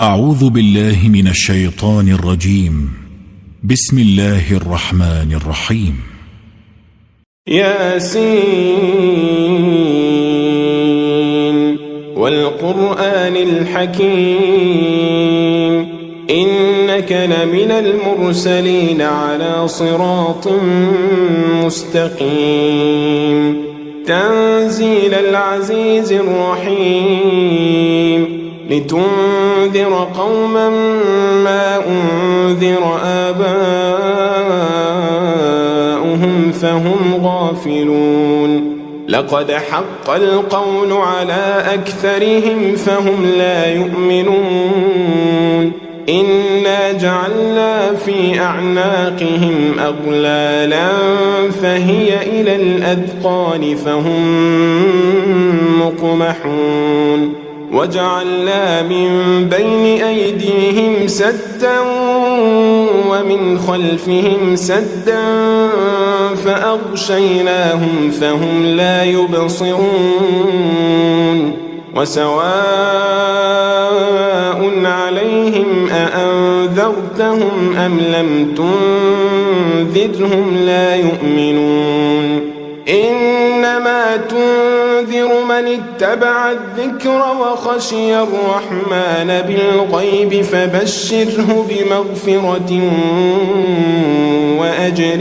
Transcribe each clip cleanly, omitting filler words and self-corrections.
أعوذ بالله من الشيطان الرجيم. بسم الله الرحمن الرحيم. ياسين والقرآن الحكيم إنك لمن المرسلين على صراط مستقيم تنزيل العزيز الرحيم لتنذر قوما ما أنذر آباؤهم فهم غافلون لقد حق القول على أكثرهم فهم لا يؤمنون إنا جعلنا في أعناقهم أغلالا فهي إلى الأذقان فهم مقمحون وجعلنا من بين أيديهم سدا ومن خلفهم سدا فأغشيناهم فهم لا يبصرون وسواء عليهم أأنذرتهم أم لم تنذرهم لا يؤمنون إنما تنذر من اتبع الذكر وخشي الرحمن بالغيب فبشره بمغفرة وأجر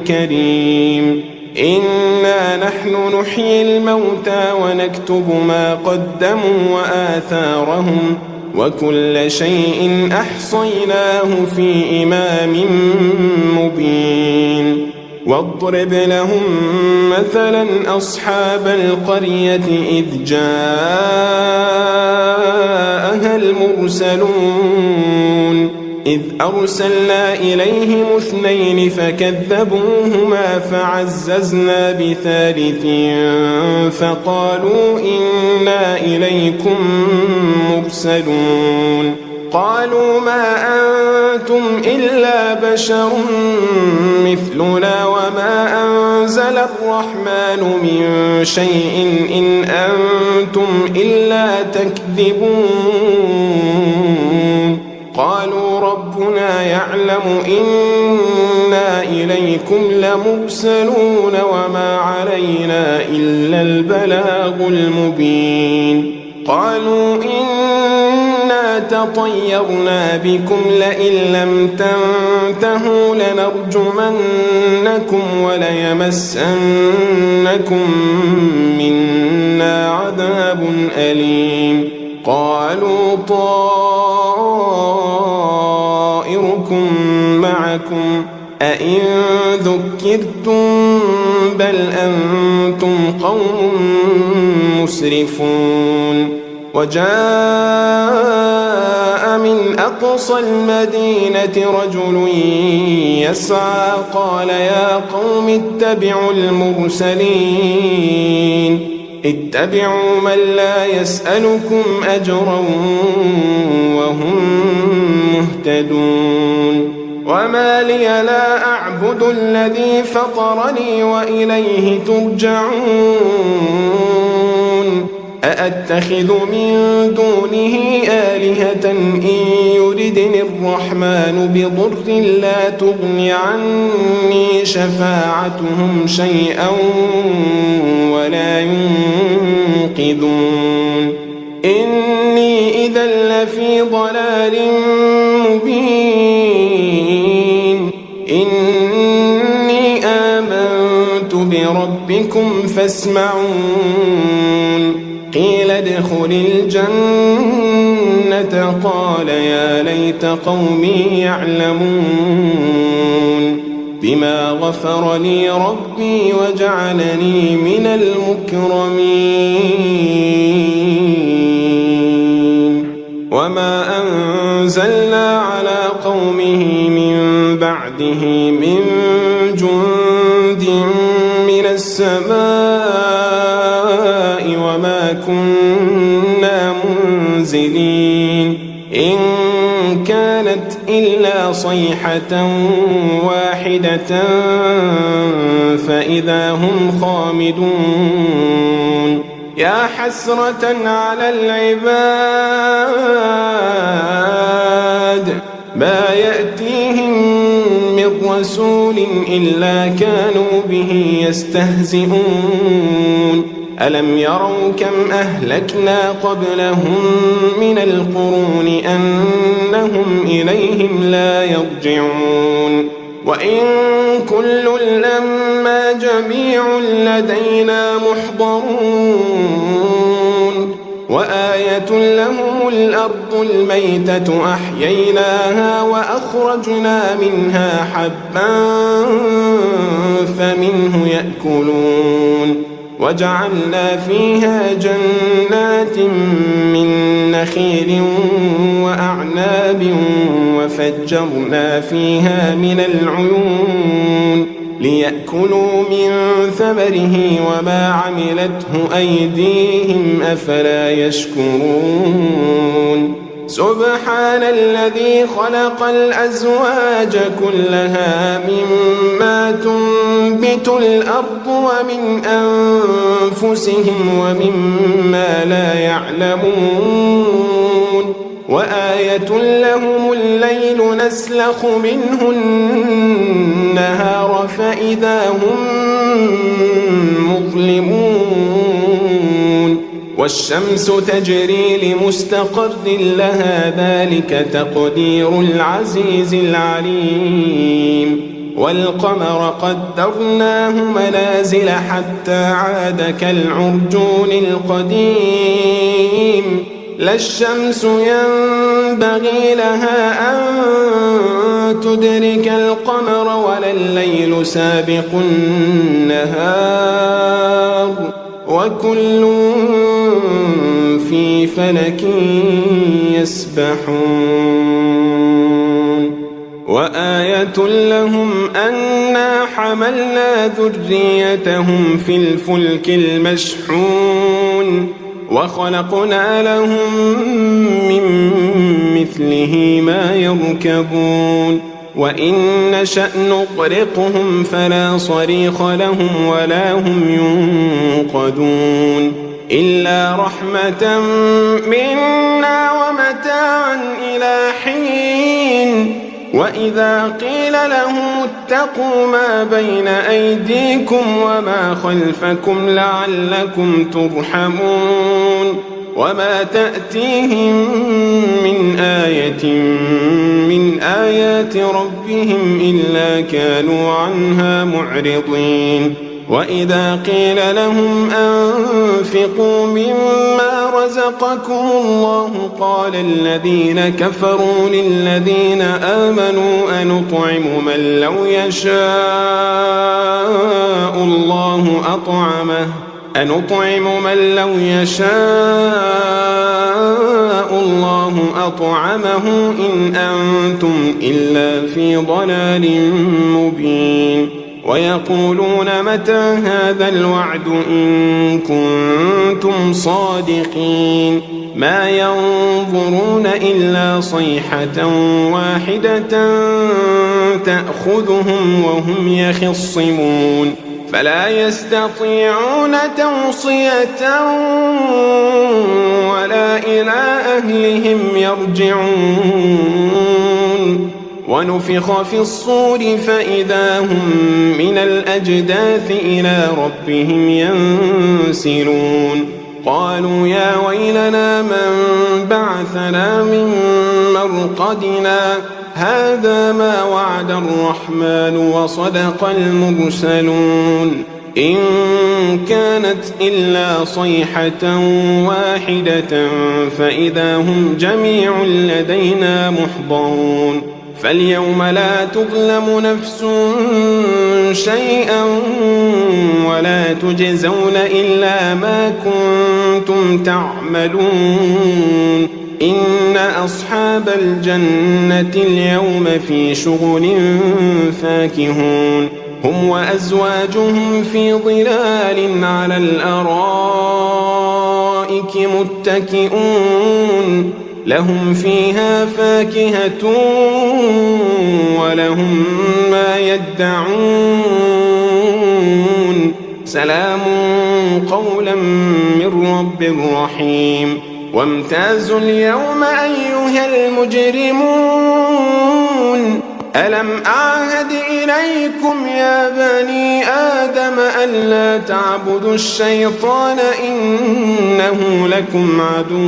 كريم إنا نحن نحيي الموتى ونكتب ما قدموا وآثارهم وكل شيء أحصيناه في إمام مبين واضرب لهم مثلا أصحاب القرية إذ جاءها المرسلون إذ أرسلنا إليهم 2 فكذبوهما فعززنا بثالث فقالوا إنا إليكم مرسلون قالوا ما أنتم إلا بشر مثلنا وما أنزل الرحمن من شيء إن أنتم إلا تكذبون قالوا ربنا يعلم إنا إليكم لمرسلون وما علينا إلا البلاغ المبين قالوا إنا تطيرنا بكم لئن لم تنتهوا لنرجمنكم وليمسنكم منا عذاب أليم قالوا طائركم معكم أئن ذكرتم بل أنتم قوم مسرفون وجاء من أقصى المدينة رجل يسعى قال يا قوم اتبعوا المرسلين اتبعوا من لا يسألكم أجرا وهم مهتدون وما لي لا أعبد الذي فطرني وإليه ترجعون أأتخذ من دونه آلهة إن يردني الرحمن بضر لا تغن عني شفاعتهم شيئا ولا ينقذون إني إذا لفي ضلال مبين إني آمنت بربكم فاسمعون قيل ادخل الجنة قال يا ليت قومي يعلمون بما غفر لي ربي وجعلني من المكرمين وما أنزلنا على قومه من بعده من جند من السماء وما كنا منزلين إن كانت إلا صيحة واحدة فإذا هم خامدون يا حسرة على العباد رسول إلا كانوا به يستهزئون ألم يروا كم أهلكنا قبلهم من القرون أنهم إليهم لا يرجعون وإن كل لما جميع لدينا محضرون وآية لهم الأرض الميتة أحييناها وأخرجنا منها حبا فمنه يأكلون وجعلنا فيها جنات من نخيل وأعناب وفجرنا فيها من العيون ليأكلوا من ثمره وما عملته أيديهم أفلا يشكرون سبحان الذي خلق الأزواج كلها مما تنبت الأرض ومن أنفسهم ومما لا يعلمون وآية لهم الليل نسلخ منه النهار فإذا هم مظلمون والشمس تجري لمستقر لها ذلك تقدير العزيز العليم والقمر قدرناه منازل حتى عاد كالعرجون القديم لا الشمس ينبغي لها أن تدرك القمر ولا الليل سابق النهار وكل في فلك يسبحون وآية لهم أنا حملنا ذريتهم في الفلك المشحون وخلقنا لهم من مثله ما يركبون وإن نشأ نغرقهم فلا صريخ لهم ولا هم ينقذون إلا رحمة منا ومتاعا إلى حين وإذا قيل لهم اتقوا ما بين أيديكم وما خلفكم لعلكم ترحمون وما تأتيهم من آية من آيات ربهم إلا كانوا عنها معرضين وإذا قيل لهم أنفقوا مما رزقكم الله قال الذين كفروا للذين آمنوا أنطعم من لو يشاء الله أطعمه إن أنتم إلا في ضلال مبين ويقولون متى هذا الوعد إن كنتم صادقين ما ينظرون إلا صيحة واحدة تأخذهم وهم يخصمون فلا يستطيعون توصية ولا إلى أهلهم يرجعون ونفخ في الصور فإذا هم من الأجداث إلى ربهم ينسلون قالوا يا ويلنا من بعثنا من مرقدنا هذا ما وعد الرحمن وصدق المرسلون إن كانت إلا صيحة واحدة فإذا هم جميع لدينا محضرون فاليوم لا تظلم نفس شيئا ولا تجزون إلا ما كنتم تعملون إن أصحاب الجنة اليوم في شغل فاكهون هم وأزواجهم في ظلال على الأرائك متكئون لهم فيها فاكهة ولهم ما يدعون سلام قولا من رب رحيم وامتازوا اليوم أيها المجرمون ألم أعهد إليكم يا بني آدم ألا تعبدوا الشيطان إنه لكم عدو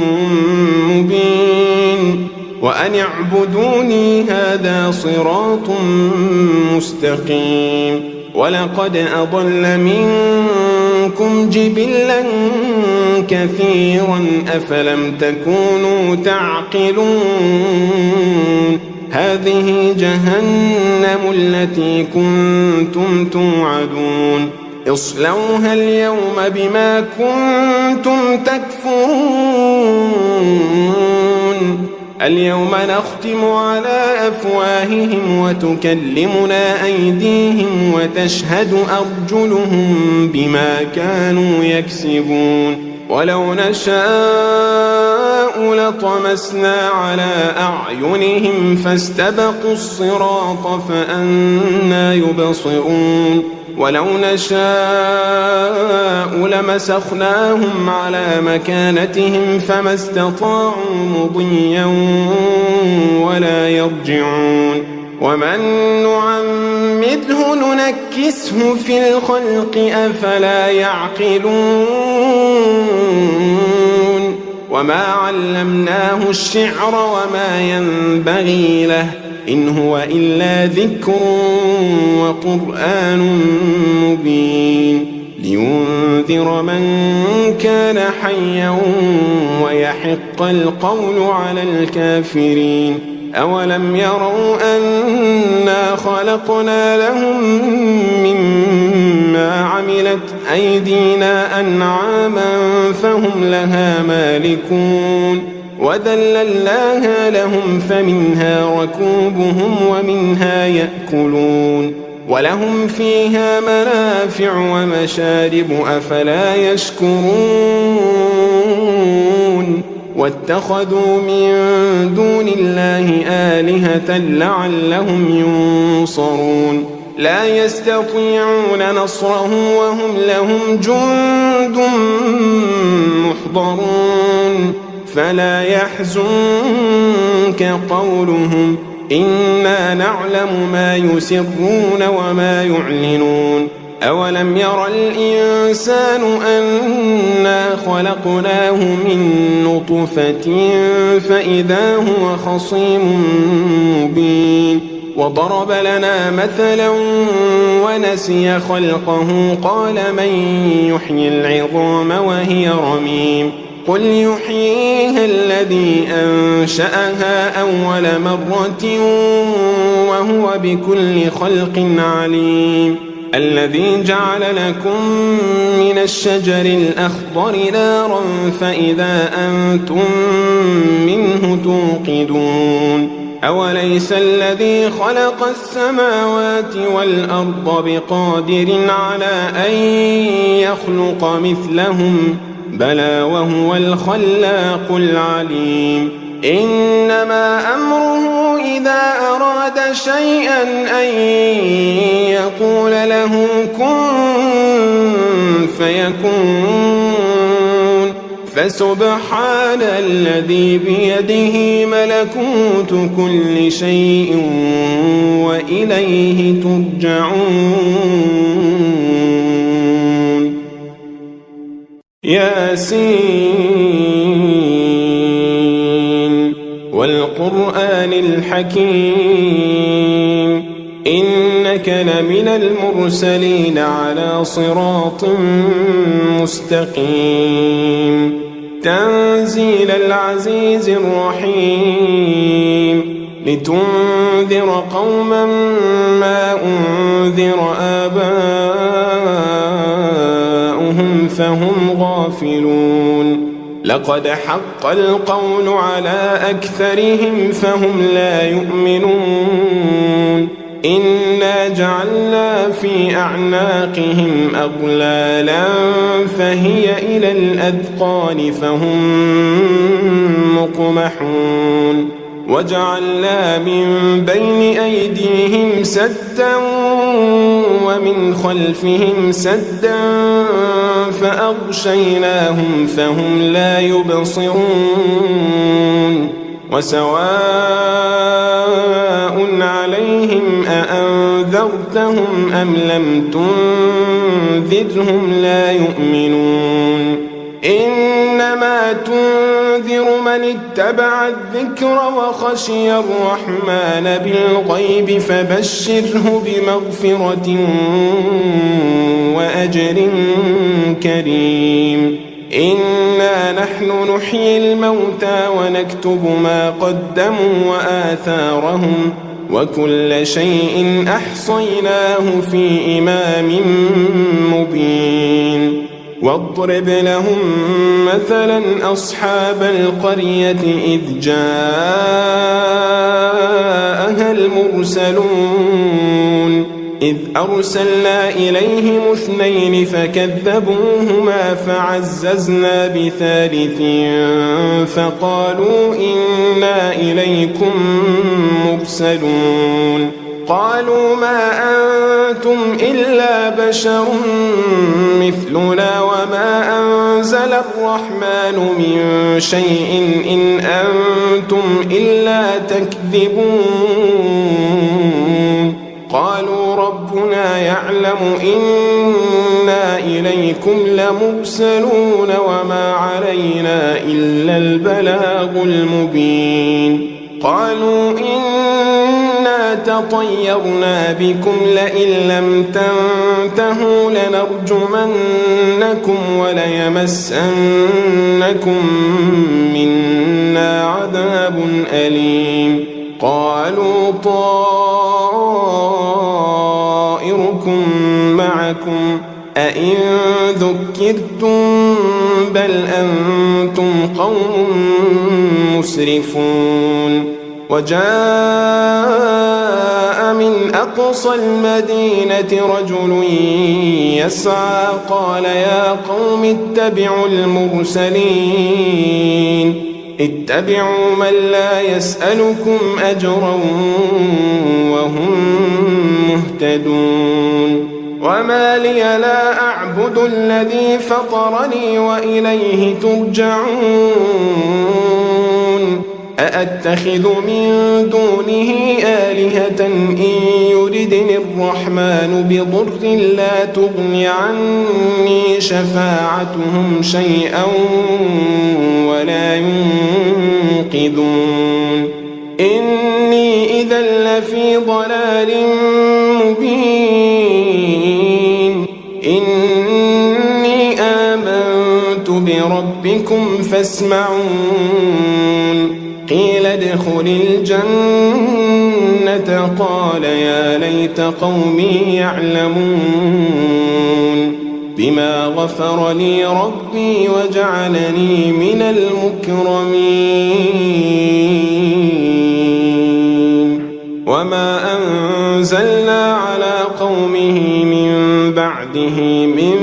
مبين وأن اعبدوني هذا صراط مستقيم ولقد أضل منكم جبلا كثيرا أفلم تكونوا تعقلون هذه جهنم التي كنتم توعدون اصلوها اليوم بما كنتم تكفرون اليوم نختم على أفواههم وتكلمنا أيديهم وتشهد أرجلهم بما كانوا يكسبون ولو نشاء لطمسنا على أعينهم فاستبقوا الصراط فأنى يبصرون ولو نشاء لمسخناهم على مكانتهم فما استطاعوا مضيا ولا يرجعون ومن نعمره ننكسه في الخلق أفلا يعقلون وما علمناه الشعر وما ينبغي له إن هو إلا ذكر وقرآن مبين لينذر من كان حيا ويحق القول على الكافرين أولم يروا أنا خلقنا لهم مما عملت أيدينا أنعاما فهم لها مالكون وذللناها لهم فمنها ركوبهم ومنها يأكلون ولهم فيها منافع ومشارب أفلا يشكرون واتخذوا من دون الله آلهة لعلهم ينصرون لا يستطيعون نصرهم وهم لهم جند محضرون فلا يحزنك قولهم إنا نعلم ما يسرون وما يعلنون أولم ير الإنسان أنا خلقناه من نطفة فإذا هو خصيم مبين وضرب لنا مثلا ونسي خلقه قال من يحيي العظام وهي رميم قل يحييها الذي أنشأها أول مرة وهو بكل خلق عليم الذي جعل لكم من الشجر الأخضر نارا فإذا أنتم منه توقدون أوليس الذي خلق السماوات والأرض بقادر على أن يخلق مثلهم بلى وهو الخلاق العليم إنما أمره إذا أراد شيئا أن يقول له كن فيكون فسبحان الذي بيده ملكوت كل شيء وإليه ترجعون ياسين والقرآن الحكيم إنك لمن المرسلين على صراط مستقيم تنزيل العزيز الرحيم لتنذر قوما ما أنذر آباؤهم فهم غافلون لقد حق القول على أكثرهم فهم لا يؤمنون إنا جعلنا في أعناقهم أغلالا فهي إلى الأذقان فهم مقمحون وجعلنا من بين أيديهم سدا ومن خلفهم سدا فأغشيناهم فهم لا يبصرون وسواء عليهم أأنذرتهم أم لم تنذرهم لا يؤمنون إنما تنذر من اتبع الذكر وخشي الرحمن بالغيب فبشره بمغفرة وأجر كريم إنا نحن نحيي الموتى ونكتب ما قدموا وآثارهم وكل شيء أحصيناه في إمام مبين واضرب لهم مثلا أصحاب القرية إذ جاءها المرسلون إذ أرسلنا إليهم 2 فكذبوهما فعززنا ب3 فقالوا إنا إليكم مرسلون قالوا ما أنتم إلا بشر مثلنا وما أنزل الرحمن من شيء إن أنتم إلا تكذبون قالوا ربنا يعلم إنا إليكم لمرسلون وما علينا إلا البلاغ المبين قالوا إنا تطيرنا بكم لئن لم تنتهوا لنرجمنكم وليمسنكم منا عذاب أليم قالوا طائركم معكم أئن ذكرتم بل أنتم قوم مسرفون وجاء من أقصى المدينة رجل يسعى قال يا قوم اتبعوا المرسلين اتبعوا من لا يسألكم أجرا وهم مهتدون وما لي لا أعبد الذي فطرني وإليه ترجعون أأتخذ من دونه آلهة إن يردني الرحمن بضر لا تغني عني شفاعتهم شيئا ولا ينقذون إني إذا لفي ضلال مبين إني آمنت بربكم فاسمعون قيل ادخل الجنة قال يا ليت قومي يعلمون بما غفر لي ربي وجعلني من المكرمين وما أنزلنا على قومه من بعده من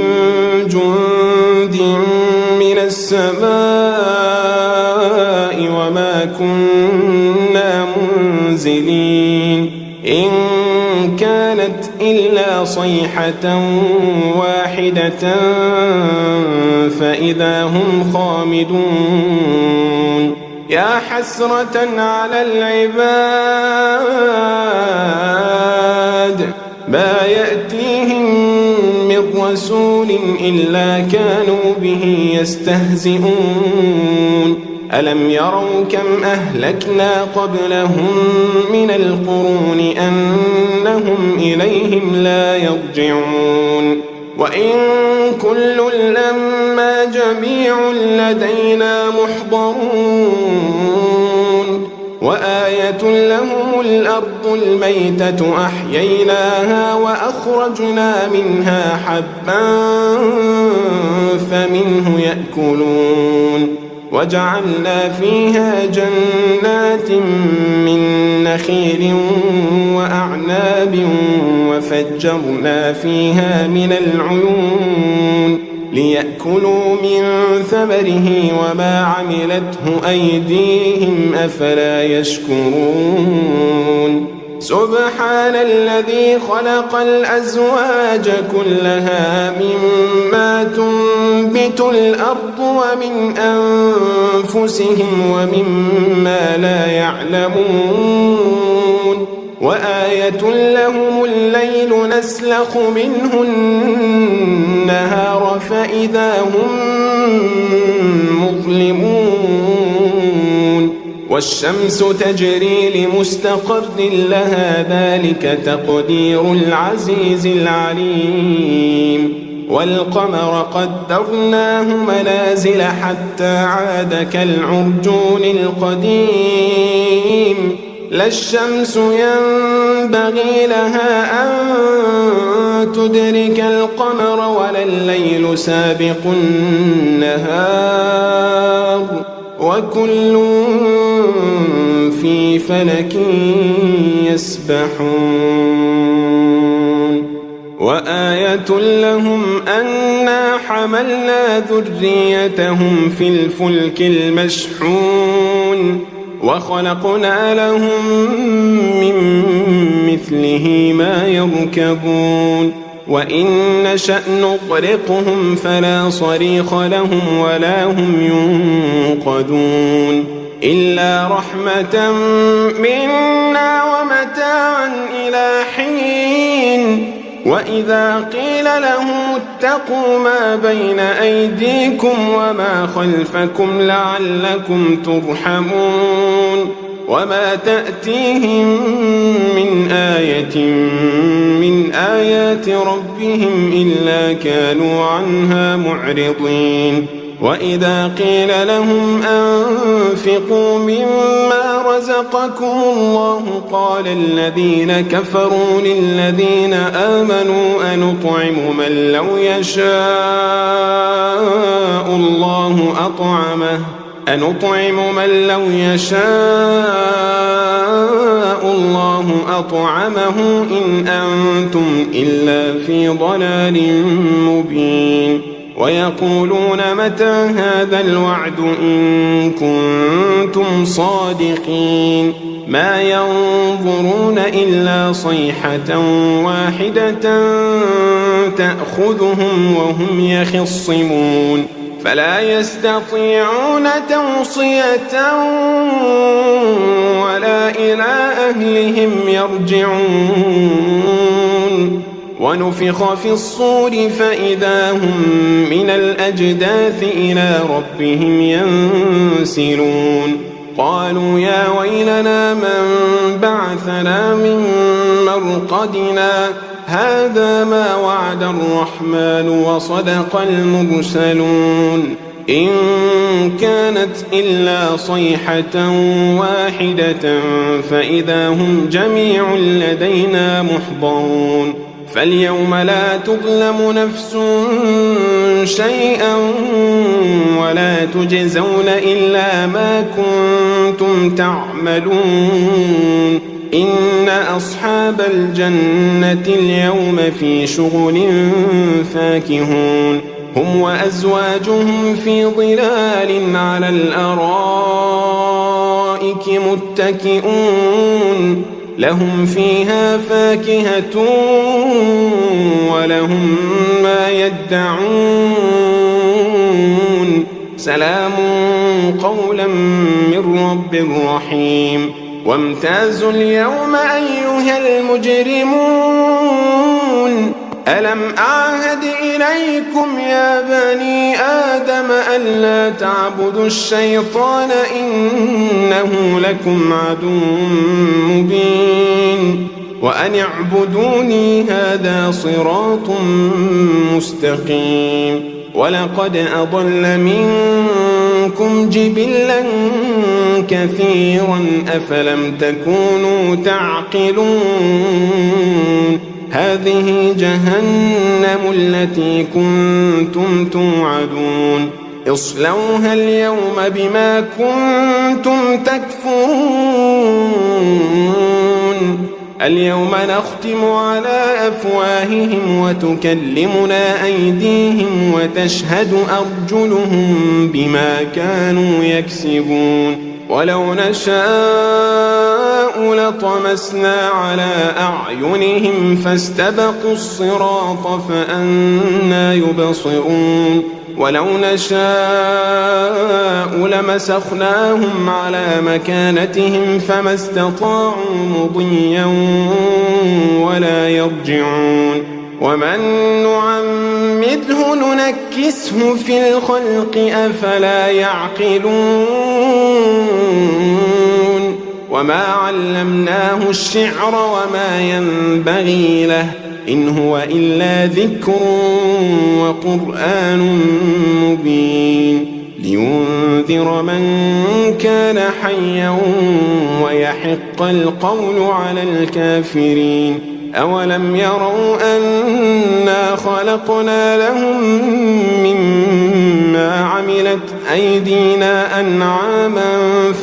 جند من السماء وما كنا منزلين إن كانت إلا صيحة واحدة فإذا هم خامدون يا حسرة على العباد ما يأتيهم من رسول إلا كانوا به يستهزئون ألم يروا كم أهلكنا قبلهم من القرون أنهم إليهم لا يرجعون وإن كل لما جميع لدينا محضرون وآية لهم الأرض الميتة أحييناها وأخرجنا منها حبا فمنه يأكلون وجعلنا فيها جنات من نخيل وأعناب وفجرنا فيها من العيون ليأكلوا من ثمره وما عملته أيديهم أفلا يشكرون سبحان الذي خلق الأزواج كلها مما تنبت الأرض ومن أنفسهم ومما لا يعلمون وآية لهم الليل نسلخ منه النهار فإذا هم مظلمون والشمس تجري لمستقر لها ذلك تقدير العزيز العليم والقمر قدرناه منازل حتى عاد كالعرجون القديم لا الشمس ينبغي لها أن تدرك القمر ولا الليل سابق النهار وكل في فلك يسبحون وآية لهم أنا حملنا ذريتهم في الفلك المشحون وخلقنا لهم من مثله ما يركبون وإن نشأ نغرقهم فلا صريخ لهم ولا هم ينقذون إلا رحمة منا ومتاعا إلى حين وإذا قيل لهم اتقوا ما بين أيديكم وما خلفكم لعلكم ترحمون وما تأتيهم من آية من آيات ربهم إلا كانوا عنها معرضين وإذا قيل لهم أنفقوا مما رزقكم الله قال الذين كفروا للذين آمنوا أنطعم من لو يشاء الله أطعمه إن أنتم إلا في ضلال مبين ويقولون متى هذا الوعد إن كنتم صادقين ما ينظرون إلا صيحة واحدة تأخذهم وهم يخصمون فلا يستطيعون توصية ولا إلى أهلهم يرجعون ونفخ في الصور فإذا هم من الأجداث إلى ربهم ينسلون قالوا يا ويلنا من بعثنا من مرقدنا هذا ما وعد الرحمن وصدق المرسلون إن كانت إلا صيحة واحدة فإذا هم جميع لدينا محضرون فاليوم لا تظلم نفس شيئا ولا تجزون إلا ما كنتم تعملون إن أصحاب الجنة اليوم في شغل فاكهون هم وأزواجهم في ظلال على الأرائك متكئون لهم فيها فاكهة ولهم ما يدعون سلام قولا من رب رحيم وامتازوا اليوم أيها المجرمون ألم أعهد إليكم يا بني آدم ألا تعبدوا الشيطان إنه لكم عدو مبين وأن اعبدوني هذا صراط مستقيم ولقد أضل منكم جبلا كثيرا أفلم تكونوا تعقلون هذه جهنم التي كنتم توعدون اصلوها اليوم بما كنتم تكفرون اليوم نختم على أفواههم وتكلمنا أيديهم وتشهد أرجلهم بما كانوا يكسبون ولو نشاء لطمسنا على أعينهم فاستبقوا الصراط فأنى يبصرون ولو نشاء لمسخناهم على مكانتهم فما استطاعوا مضيا ولا يرجعون ومن نعمده ننكسه في الخلق أفلا يعقلون وما علمناه الشعر وما ينبغي له إن هو إلا ذكر وقرآن مبين لينذر من كان حيا ويحق القول على الكافرين أولم يروا أنا خلقنا لهم مما عملت أيدينا أنعاما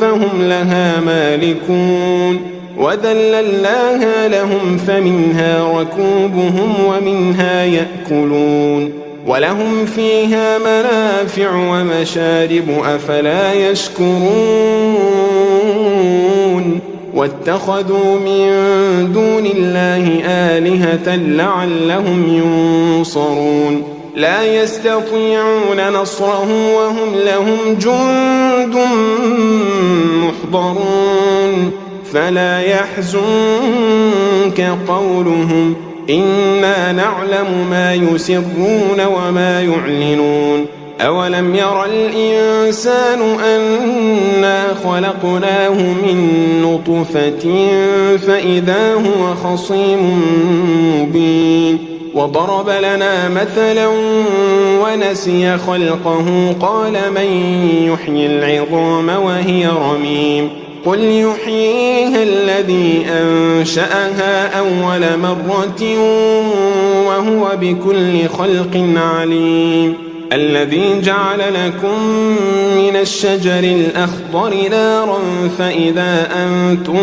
فهم لها مالكون وذللناها لهم فمنها ركوبهم ومنها يأكلون ولهم فيها منافع ومشارب أفلا يشكرون واتخذوا من دون الله آلهة لعلهم ينصرون لا يستطيعون نصرهم وهم لهم جند محضرون فلا يحزنك قولهم إنا نعلم ما يسرون وما يعلنون أولم ير الإنسان أنا خلقناه من نطفة فإذا هو خصيم مبين وضرب لنا مثلا ونسي خلقه قال من يحيي العظام وهي رميم قل يحييها الذي أنشأها أول مرة وهو بكل خلق عليم الذي جعل لكم من الشجر الأخضر نارا فإذا أنتم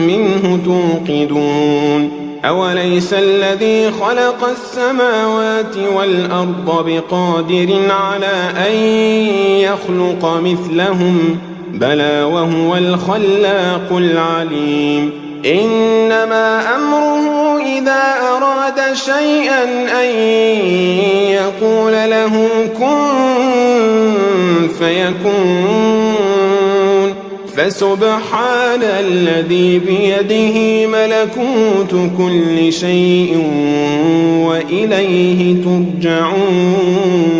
منه توقدون أوليس الذي خلق السماوات والأرض بقادر على أن يخلق مثلهم بلى وهو الخلاق العليم إنما أمره إذا أراد شيئا أن يقول له كن فيكون فسبحان الذي بيده ملكوت كل شيء وإليه ترجعون